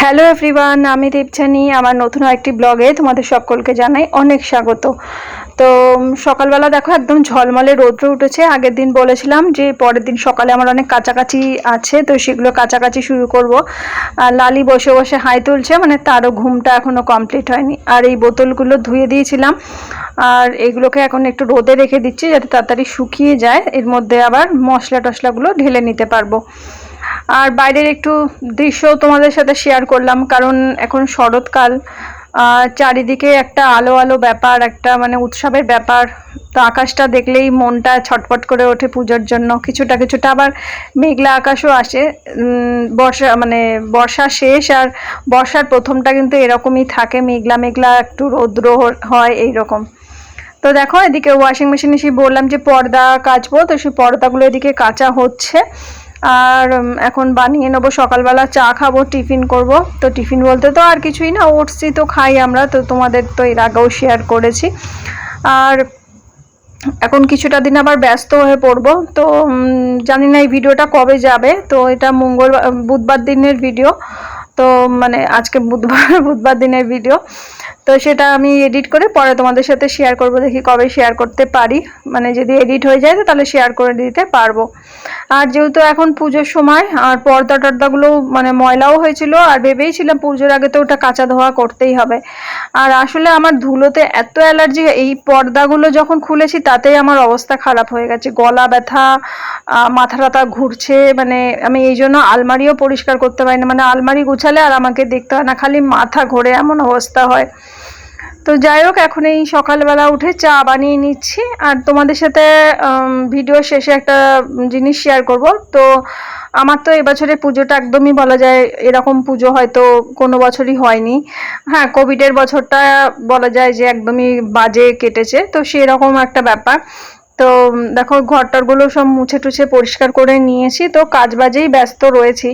Hello everyone, আমি দীপচানি। আমার নতুন একটি ব্লগে তোমাদের সকলকে জানাই অনেক স্বাগত। তো সকালবেলা দেখো একদম ঝলমলে রৌদ্র উঠেছে। আগের দিন বলেছিলাম যে পরের দিন সকালে আমার অনেক কাছাকাছি আছে, তো সেগুলো কাছাকাছি শুরু করব। আর লালি বসে বসে হাই তুলছে, মানে তারও ঘুমটা এখনও কমপ্লিট হয়নি। আর এই বোতলগুলো ধুয়ে দিয়েছিলাম, আর এগুলোকে এখন একটু রোদে রেখে দিচ্ছি যাতে তাড়াতাড়ি শুকিয়ে যায়। এর মধ্যে আবার মশলা টশলাগুলো ঢেলে নিতে পারবো। আর বাইরের একটু দৃশ্য তোমাদের সাথে শেয়ার করলাম, কারণ এখন শরৎকাল, চারিদিকে একটা আলো আলো ব্যাপার, একটা মানে উৎসবের ব্যাপার। তো আকাশটা দেখলেই মনটা ছটফট করে ওঠে পুজোর জন্য। কিছুটা কিছুটা আবার মেঘলা আকাশও আসে। বর্ষা শেষ আর বর্ষার প্রথমটা কিন্তু এরকমই থাকে, মেঘলা মেঘলা, একটু রৌদ্র হয় এইরকম। তো দেখো এদিকে ওয়াশিং মেশিনে এসে বললাম যে পর্দা কাচবো, তো সেই পর্দাগুলো এদিকে কাচা হচ্ছে। আর এখন বানিয়ে নেবো, সকালবেলা চা খাবো, টিফিন করব। তো টিফিন বলতে তো আর কিছুই না, ওটসই তো খাই আমরা, তো তোমাদের তো এর আগেও শেয়ার করেছি। আর এখন কিছুটা দিন আবার ব্যস্ত হয়ে পড়বো। তো জানি না এই ভিডিওটা কবে যাবে। তো এটা বুধবার দিনের ভিডিও। তো মানে আজকে বুধবার দিনের ভিডিও। তো সেটা আমি এডিট করে পরে তোমাদের সাথে শেয়ার করব, দেখি কবে শেয়ার করতে পারি। মানে যদি এডিট হয়ে যায় তো তাহলে শেয়ার করে দিতে পারবো। আর যেহেতু এখন পুজোর সময়, আর পর্দা টর্দাগুলো মানে ময়লাও হয়েছিল, আর ভেবেইছিলাম পুজোর আগে তো ওটা কাঁচা ধোয়া করতেই হবে। আর আসলে আমার ধুলোতে এত অ্যালার্জি, এই পর্দাগুলো যখন খুলেছি তাতেই আমার অবস্থা খারাপ হয়ে গেছে, গলা ব্যথা, মাথা টাথা ঘুরছে। মানে আমি এই জন্য আলমারিও পরিষ্কার করতে পারি না, মানে আলমারি গুছালে আর আমাকে দেখতে হয় না, খালি মাথা ঘোরে এমন অবস্থা হয়। তো যাই হোক, এখন এই সকালবেলা উঠে চা বানিয়ে নিচ্ছি। আর তোমাদের সাথে ভিডিও শেষে একটা জিনিস শেয়ার করব। তো আমার তো এবছরে পুজোটা একদমই বলা যায় এরকম পুজো হয়তো কোনো বছরই হয়নি। হ্যাঁ, কোভিডের বছরটা বলা যায় যে একদমই বাজে কেটেছে, তো সেরকম একটা ব্যাপার। তো দেখো ঘরটারগুলো সব মুছে টুছে পরিষ্কার করে নিয়েছি, তো কাজ বাজেই ব্যস্ত রয়েছি।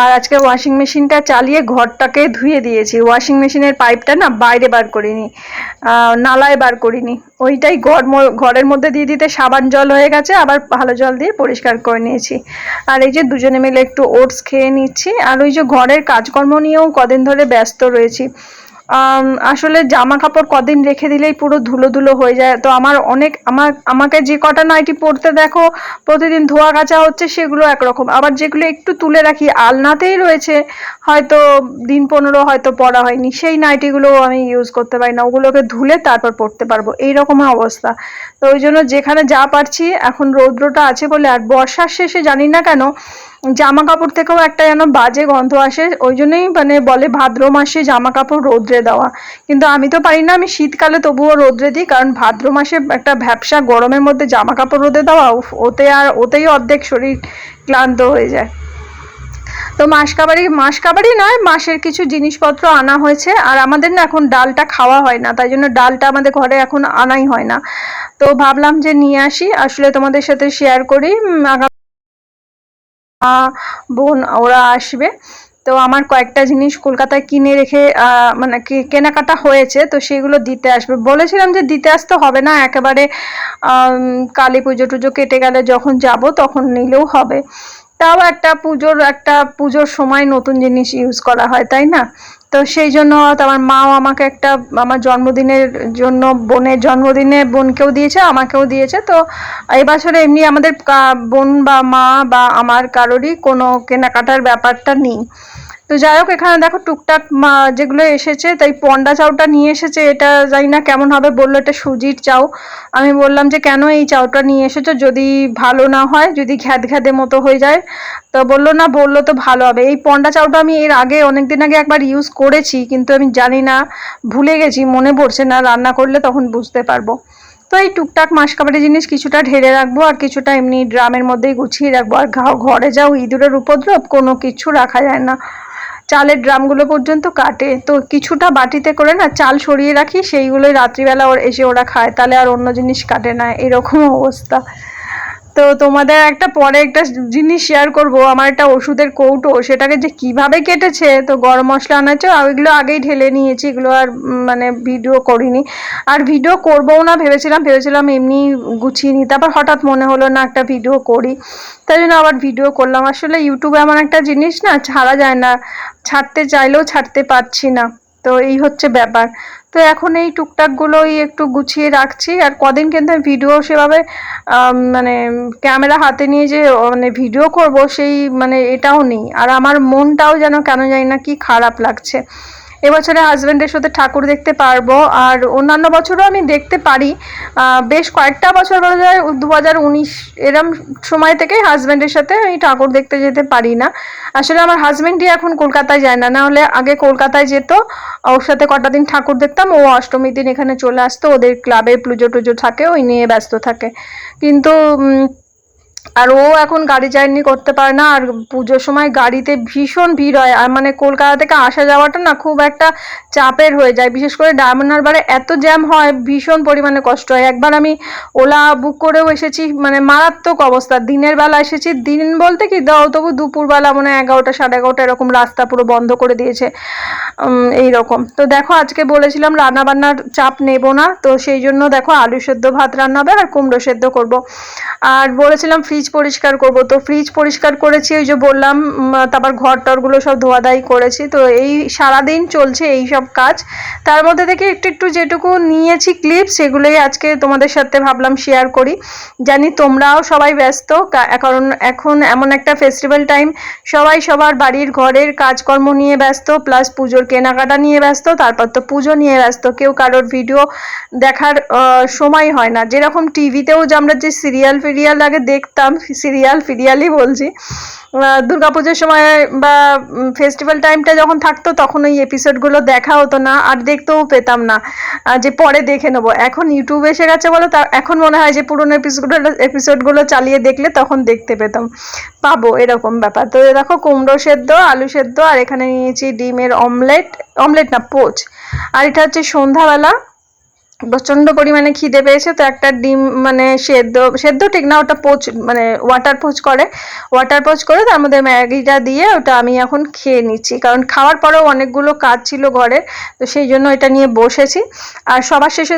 আর আজকে ওয়াশিং মেশিনটা চালিয়ে ঘরটাকে ধুয়ে দিয়েছি। ওয়াশিং মেশিনের পাইপটা না বাইরে বার করিনি, নালায় বার করিনি, ওইটাই ঘরের মধ্যে দিয়ে দিতে সাবান জল হয়ে গেছে, আবার ভালো জল দিয়ে পরিষ্কার করে নিয়েছি। আর এই যে দুজনে মিলে একটু ওটস খেয়ে নিচ্ছি। আর ওই যে ঘরের কাজকর্ম নিয়েও কদিন ধরে ব্যস্ত রয়েছি। আসলে জামা কাপড় কদিন রেখে দিলেই পুরো ধুলো ধুলো হয়ে যায়। তো আমাকে যে কটা নাইটি পরতে দেখো প্রতিদিন ধোয়া কাচা হচ্ছে, সেগুলো একরকম। আবার যেগুলো একটু তুলে রাখি আলনাতেই রয়েছে, হয়তো দিন 15 হয়তো পরা হয়নি, সেই নাইটিগুলো আমি ইউজ করতে পারি না, ওগুলোকে ধুলে তারপর পরতে পারবো, এইরকম অবস্থা। তো ওই জন্য যেখানে যা পারছি, এখন রৌদ্রটা আছে বলে। আর বর্ষার শেষে জানি না কেন জামা কাপড় থেকেও একটা যেন বাজে গন্ধ আসে, ওই জন্যই মানে বলে ভাদ্র মাসে জামা কাপড় রৌদ্রে দেওয়া। কিন্তু আমি তো পারি না, আমি শীতকালে তবুও রৌদ্রে দিই, কারণ ভাদ্র মাসে একটা ভ্যাপসা গরমের মধ্যে জামা কাপড় রোদে দেওয়া, ওতেই অর্ধেক শরীর ক্লান্ত হয়ে যায়। তো মাসকাবারি নয়, মাসের কিছু জিনিসপত্র আনা হয়েছে। আর আমাদের না এখন ডালটা খাওয়া হয় না, তাই জন্য ডালটা আমাদের ঘরে এখন আনাই হয় না। তো ভাবলাম যে নিয়ে আসি, আসলে তোমাদের সাথে শেয়ার করি। বোন ওরা আসবে, তো আমার কয়েকটা জিনিস কলকাতায় কিনে রেখে মানে কেনাকাটা হয়েছে, তো সেগুলো দিতে আসবে। বলেছিলাম যে দিতে আসতে হবে না, একেবারে কালী পুজো টুজো কেটে গেলে যখন যাব তখন নিলেও হবে। তাও একটা পুজোর সময় নতুন জিনিস ইউজ করা হয়, তাই না? তো সেই জন্য আমার মাও আমাকে আমার জন্মদিনের জন্য, বোনের জন্মদিনে বোনকেও দিয়েছে, আমাকেও দিয়েছে। তো এবছরে এমনি আমাদের বোন বা মা বা আমার কারোরই কোনো কেনাকাটার ব্যাপারটা নেই। তো যাই হোক, এখানে দেখো টুকটাক যেগুলো এসেছে, তাই পন্ডা চাউটা নিয়ে এসেছে। এটা জানি না কেমন হবে, বললো এটা সুজির চাউ। আমি বললাম যে কেন এই চাউটা নিয়ে এসেছো, যদি ভালো না হয়, যদি ঘ্যাদঘ্যাদে মতো হয়ে যায়। তো বললো তো ভালো হবে। এই পন্ডা চাউটা আমি এর আগে অনেকদিন আগে একবার ইউজ করেছি, কিন্তু আমি জানি না, ভুলে গেছি, মনে পড়ছে না, রান্না করলে তখন বুঝতে পারবো। তো এই টুকটাক মাসকাবারি জিনিস কিছুটা ঢেলে রাখবো, আর কিছুটা এমনি ড্রামের মধ্যেই গুছিয়ে রাখবো। আর ঘরে যাও ইঁদুরের উপদ্রব, কোনো কিছু রাখা যায় না, চালের ড্রামগুলো পর্যন্ত কাটে। তো কিছুটা বাটিতে করে না চাল সরিয়ে রাখি, সেইগুলোই রাত্রিবেলা এসে ওরা খায়, তাহলে আর অন্য জিনিস কাটে না, এরকম অবস্থা। তো তোমাদের পরে একটা জিনিস শেয়ার করব, আমার একটা ওষুধের কৌটো, সেটাকে যে কিভাবে কেটেছে। তো গরম মশলা আনাচ্ছে, ওইগুলো আগেই ঢেলে নিয়েছি, এগুলো আর মানে ভিডিও করিনি। আর ভিডিও করবও না, ভেবেছিলাম এমনি গুছিয়ে নিই, তারপর হঠাৎ মনে হলো না একটা ভিডিও করি, তাই জন্য আবার ভিডিও করলাম। আসলে ইউটিউবে এমন একটা জিনিস না, ছাড়া যায় না, ছাড়তে চাইলেও ছাড়তে পারছি না। তো এই হচ্ছে ব্যাপার। তো এখন এই টুকটাকগুলোই একটু গুছিয়ে রাখছি। আর কদিন কিন্তু ভিডিও সেভাবে মানে ক্যামেরা হাতে নিয়ে যে মানে ভিডিও করব সেই মানে এটাও নেই। আর আমার মনটাও যেন কেন জানি না কি খারাপ লাগছে। এবছরে হাজব্যান্ডের সাথে ঠাকুর দেখতে পারবো, আর অন্যান্য বছরও আমি দেখতে পারি। বেশ কয়েকটা বছর বলা যায় 2019 এরম সময় থেকে হাজব্যান্ডের সাথে আমি ঠাকুর দেখতে যেতে পারি না। আসলে আমার হাজব্যান্ডই এখন কলকাতায় যায় না, নাহলে আগে কলকাতায় যেত, ওর সাথে কটা দিন ঠাকুর দেখতাম, ও অষ্টমীর দিন এখানে চলে আসতো, ওদের ক্লাবে পুজো টুজো থাকে, ওই নিয়ে ব্যস্ত থাকে। কিন্তু আর ও এখন গাড়ি জার্নি করতে পারে না। আর পুজোর সময় গাড়িতে ভীষণ ভিড় হয়, আর মানে কলকাতা থেকে আসা যাওয়াটা না খুব একটা চাপের হয়ে যায়। বিশেষ করে ডায়মন্ড হারবারে এত জ্যাম হয়, ভীষণ পরিমাণে কষ্ট হয়। একবার আমি ওলা বুক করেও এসেছি, মানে মারাত্মক অবস্থা। দিনের বেলা এসেছি, দিন বলতে কি দাও তবু দুপুরবেলা মানে 11টা 11:30 এরকম রাস্তা পুরো বন্ধ করে দিয়েছে এইরকম। তো দেখো আজকে বলেছিলাম রান্না বান্নার চাপ নেব না, তো সেই জন্য দেখো আলু সেদ্ধ ভাত রান্না হবে আর কুমড়ো সেদ্ধ করব। আর বলেছিলাম ফ্রিজ পরিষ্কার করব, তো ফ্রিজ পরিষ্কার করেছি, ওই যে বললাম। তারপর ঘর টরগুলো সব ধোয়াধাই করেছি। তো এই সারাদিন চলছে এই সব কাজ। তার মধ্যে থেকে একটু একটু যেটুকু নিয়েছি ক্লিপ, সেগুলোই আজকে তোমাদের সাথে ভাবলাম শেয়ার করি। জানি তোমরাও সবাই ব্যস্ত, কারণ এখন এমন একটা ফেস্টিভ্যাল টাইম, সবাই সবার বাড়ির ঘরের কাজকর্ম নিয়ে ব্যস্ত, প্লাস পুজোর কেনাকাটা নিয়ে ব্যস্ত, তারপর তো পুজো নিয়ে ব্যস্ত। কেউ কারোর ভিডিও দেখার সময় হয় না। যেরকম টিভিতেও যে আমরা যে সিরিয়াল আগে দেখতাম, সিরিয়ালই বলছি, দুর্গাপুজোর সময় বা ফেস্টিভ্যাল টাইমটা যখন থাকতো তখন ওই এপিসোডগুলো দেখা হতো না, আর দেখতেও পেতাম না যে পরে দেখে নেবো। এখন ইউটিউব এসে গেছে বলে তা এখন মনে হয় যে পুরোনো এপিসোডগুলো চালিয়ে দেখলে তখন দেখতে পাবো এরকম ব্যাপার। তো দেখো কুমড়ো সেদ্ধ, আলু সেদ্ধ, আর এখানে নিয়েছি ডিমের অমলেট না পোচ। আর এটা হচ্ছে সন্ধ্যাবেলা প্রচন্ড পরিমাণে খিদে পেয়েছে, তো একটা ডিম মানে সেদ্ধ ঠিক না, ওটা পোচ মানে ওয়াটার পোচ করে তার মধ্যে ম্যাগিটা দিয়ে ওটা আমি এখন খেয়ে নিচ্ছি। কারণ খাওয়ার পরেও অনেকগুলো কাজ ছিল ঘরে, তো সেই জন্য এটা নিয়ে বসেছি। আর সবার শেষে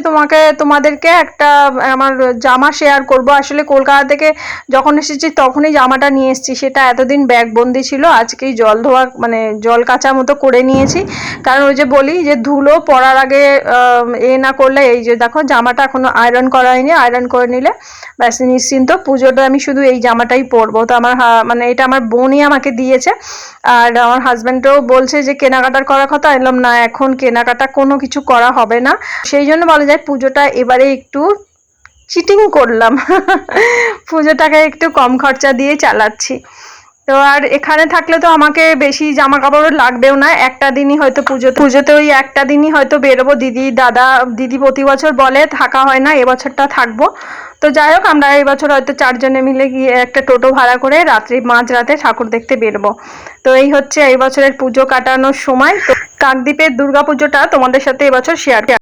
তোমাদেরকে একটা আমার জামা শেয়ার করব। আসলে কলকাতা থেকে যখন এসেছি তখনই জামাটা নিয়ে এসেছি, সেটা এতদিন ব্যাগবন্দি ছিল, আজকেই জল ধোয়া মানে জল কাচা মতো করে নিয়েছি। কারণ ওই যে বলি যে ধুলো পরার আগে না করলে, এই যে দেখো জামাটা এখনো আয়রন করা হয়নি, আয়রন করে নিলে ব্যাস নিশ্চিন্ত। পুজোটা আমি শুধু এই জামাটাই পরবো। তো আমার মানে এটা আমার বোনই আমাকে দিয়েছে। আর আমার হাজব্যান্ডও বলছে যে কেনাকাটার করার কথা, এলাম না এখন কেনাকাটা কোনো কিছু করা হবে না। সেই জন্য বলা যায় পুজোটা এবারে একটু চিটিং করলাম পুজোটাকে একটু কম খরচা দিয়ে চালাচ্ছি। তো আর এখানে থাকলে তো আমাকে বেশি জামা কাপড় লাগবেও না, একটা দিনই হয়তো পুজোতে ওই একটা দিনই হয়তো বেরোবো। দিদি প্রতি বছর বলে থাকা হয় না, এবছরটা থাকবো। তো যাই হোক, আমরা এবছর হয়তো 4 জনে মিলে গিয়ে একটা টোটো ভাড়া করে মাঝরাতে ঠাকুর দেখতে বেরোবো। তো এই হচ্ছে এই বছরের পুজো কাটানোর সময়। তো কাকদ্বীপের দুর্গাপুজোটা তোমাদের সাথে এবছর শেয়ার